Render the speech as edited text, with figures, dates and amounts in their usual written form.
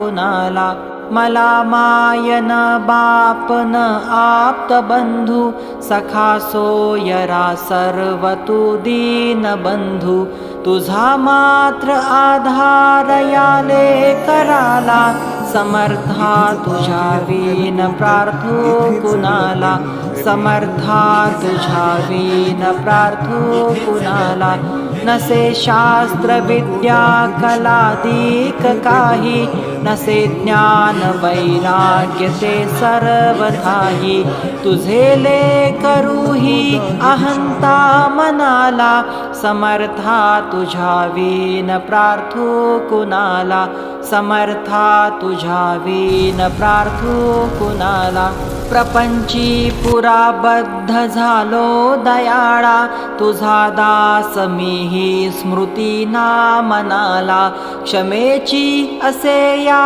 कुणाला मला मायन बापन आप्त बंधू सखा सोयरा सर्व तू दीन बंधू तुझा मात्र आधार याले कराला समर्था तुझ्या वीन प्रार्थू कुणाला समर्था तुझ्या वीन प्रार्थू कुणाला नसे शास्त्र विद्या कलादिक काही नसे ज्ञान वैराग्य ते सर्वथाही तुझे ले करूही अहंता मनाला समर्था तुझ्या वीन प्रार्थू कुणाला समर्था तुझ्या वीन प्रार्थू कुणाला प्रपंची पुराबद्ध झालो दयाळा तुझा दास मीही स्मृती ना मनाला क्षमेची असे या